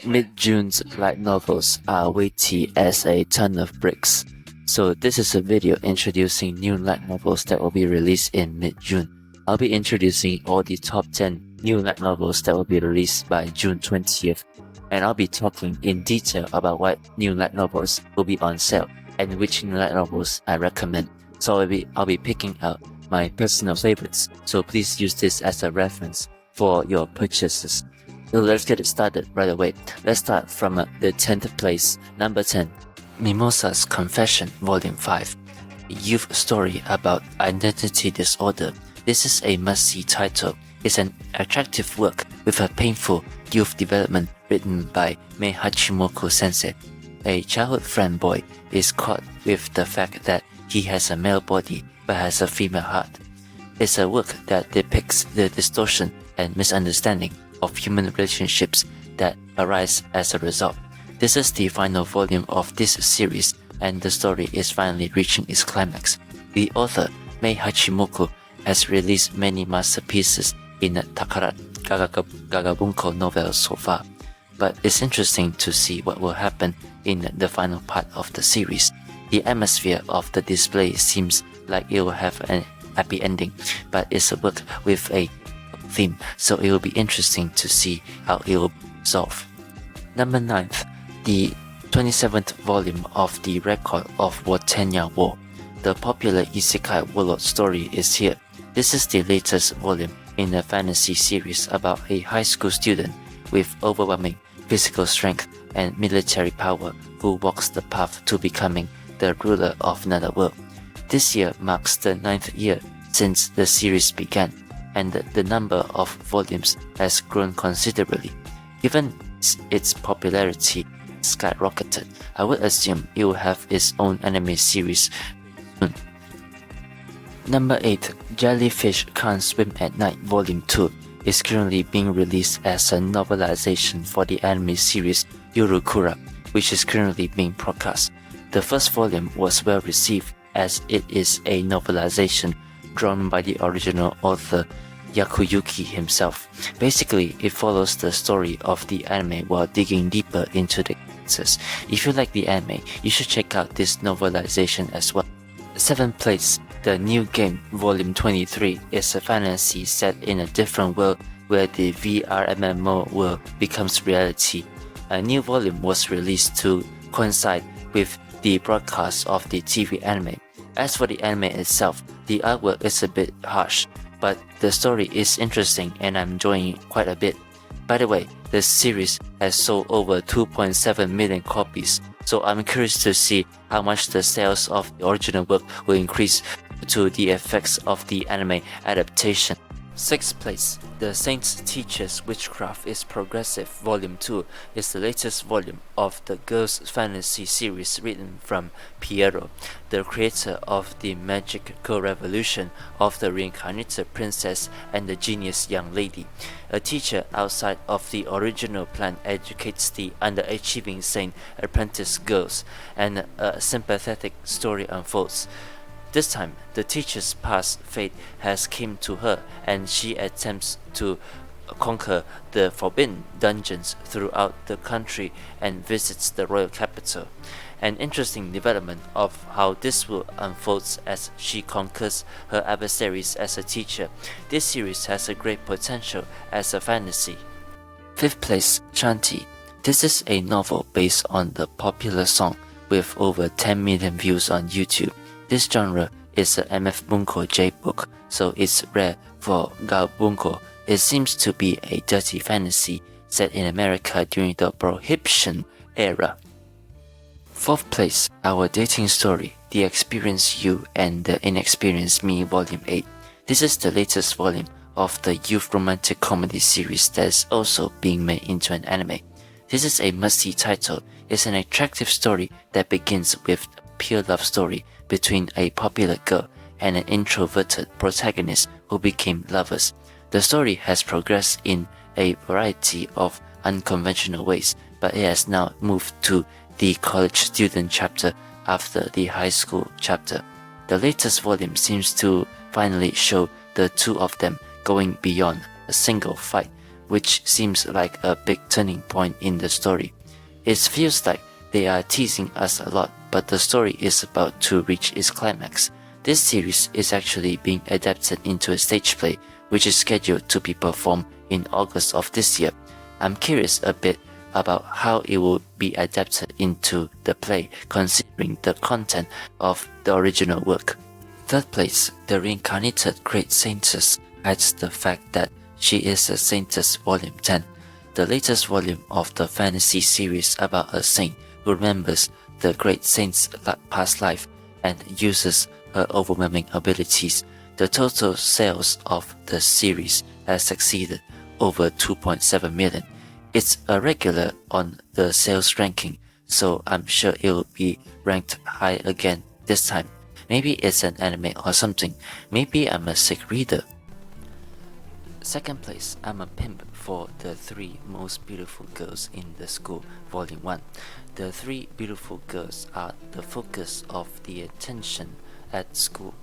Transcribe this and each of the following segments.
Mid-June's light novels are weighty as a ton of bricks. So this is a video introducing new light novels that will be released in mid-June. I'll be introducing all the top 10 new light novels that will be released by June 20th. And I'll be talking in detail about what new light novels will be on sale and which new light novels I recommend. So I'll be picking out my personal favorites. So please use this as a reference for your purchases. So let's get it started right away. Let's start from the 10th place, number 10, Moris Confession, Volume 5. A youth story about identity disorder. This is a must-see title. It's an attractive work with a painful youth development written by Mei Hachimoku Sensei. A childhood friend boy is caught with the fact that he has a male body but has a female heart. It's a work that depicts the distortion and misunderstanding of human relationships that arise as a result. This is the final volume of this series, and the story is finally reaching its climax. The author, Mei Hachimoku, has released many masterpieces in the Gagabunko novels so far, but it's interesting to see what will happen in the final part of the series. The atmosphere of the display seems like it will have an happy ending, but it's a work with a theme, so it will be interesting to see how it will resolve. Number 9th, the 27th volume of the Record of Wena War. The popular Isekai warlord story is here. This is the latest volume in a fantasy series about a high school student with overwhelming physical strength and military power who walks the path to becoming the ruler of another world. This year marks the 9th year since the series began, and the number of volumes has grown considerably. Given its popularity skyrocketed, I would assume it will have its own anime series soon. Number 8, Jellyfish Can't Swim at Night Volume 2 is currently being released as a novelization for the anime series Yurukura, which is currently being broadcast. The first volume was well received as it is a novelization drawn by the original author Yakuyuki himself. Basically, it follows the story of the anime while digging deeper into the characters. If you like the anime, you should check out this novelization as well. 7th place, The New Game Volume 23 is a fantasy set in a different world where the VR MMO world becomes reality. A new volume was released to coincide with the broadcast of the TV anime. As for the anime itself, the artwork is a bit harsh, but the story is interesting and I'm enjoying it quite a bit. By the way, the series has sold over 2.7 million copies, so I'm curious to see how much the sales of the original work will increase to the effects of the anime adaptation. 6th place, The Saints Teaches Witchcraft is Progressive Volume 2 is the latest volume of the girls' fantasy series written from Piero, the creator of the magical revolution of the Reincarnated Princess and the Genius Young Lady. A teacher outside of the original plan educates the underachieving saint apprentice girls, and a sympathetic story unfolds. This time, the teacher's past fate has come to her, and she attempts to conquer the forbidden dungeons throughout the country and visits the royal capital. An interesting development of how this will unfold as she conquers her adversaries as a teacher. This series has a great potential as a fantasy. 5th place, Chanti. This is a novel based on the popular song with over 10 million views on YouTube. This genre is a MF Bunko J book, so it's rare for Gao Bunko. It seems to be a dirty fantasy set in America during the Prohibition era. 4th place, Our Dating Story, The Experienced You and the Inexperienced Me Volume 8. This is the latest volume of the youth romantic comedy series that is also being made into an anime. This is a must-see title. It's an attractive story that begins with a pure love story between a popular girl and an introverted protagonist who became lovers. The story has progressed in a variety of unconventional ways, but it has now moved to the college student chapter after the high school chapter. The latest volume seems to finally show the two of them going beyond a single fight which seems like a big turning point in the story. It feels like they are teasing us a lot, but the story is about to reach its climax. This series is actually being adapted into a stage play, which is scheduled to be performed in August of this year. I'm curious a bit about how it will be adapted into the play, considering the content of the original work. Third place, the Reincarnated Great Saintess hides the fact that she is a Saintess Volume 10, the latest volume of the fantasy series about a saint who remembers the great saint's past life and uses her overwhelming abilities. The total sales of the series has exceeded over 2.7 million. It's a regular on the sales ranking, so I'm sure it will be ranked high again this time. Maybe it's an anime or something. Maybe I'm a sick reader. Second place, I'm a Pimp for The Three Most Beautiful Girls in the School, Volume 1. The three beautiful girls are the focus of the attention at school.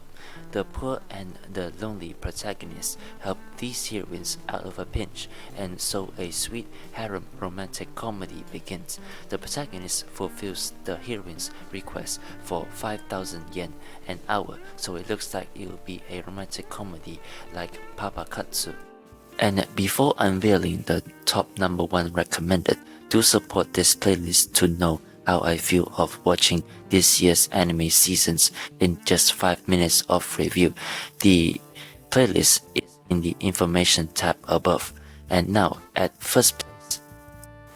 The poor and the lonely protagonists help these heroines out of a pinch, and so a sweet harem romantic comedy begins. The protagonist fulfills the heroine's request for 5,000 yen an hour, so it looks like it will be a romantic comedy like Papakatsu. And before unveiling the top number 1 recommended, do support this playlist to know how I feel of watching this year's anime seasons in just 5 minutes of review. The playlist is in the information tab above. And now at first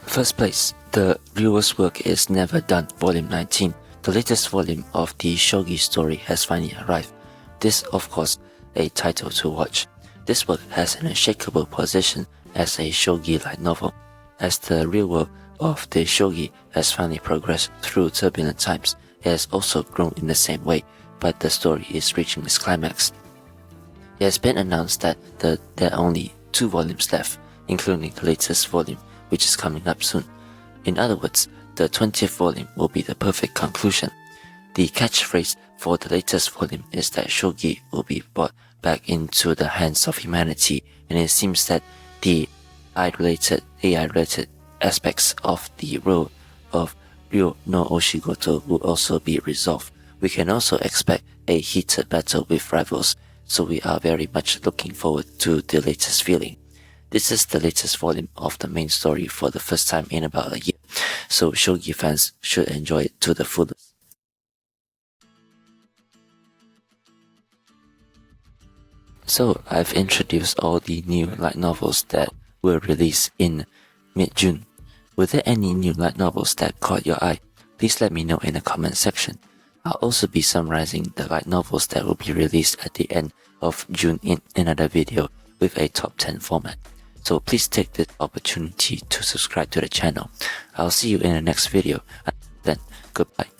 place, the Ryuo's Work is Never Done, Volume 19. The latest volume of the shogi story has finally arrived. This, of course, a title to watch. This work has an unshakable position as a shogi light novel, as the real world of the shogi has finally progressed through turbulent times. It has also grown in the same way, but the story is reaching its climax. It has been announced that there are only 2 volumes left, including the latest volume, which is coming up soon. In other words, the 20th volume will be the perfect conclusion. The catchphrase for the latest volume is that shogi will be brought back into the hands of humanity, and it seems that the AI-related aspects of the role of Ryuo no Oshigoto will also be resolved. We can also expect a heated battle with rivals, so we are very much looking forward to the latest feeling. This is the latest volume of the main story for the first time in about a year, so shogi fans should enjoy it to the fullest. So I've introduced all the new light novels that were released in mid-June. Were there any new light novels that caught your eye? Please let me know in the comment section. I'll also be summarizing the light novels that will be released at the end of June in another video with a top 10 format. So please take this opportunity to subscribe to the channel. I'll see you in the next video. Until then, goodbye.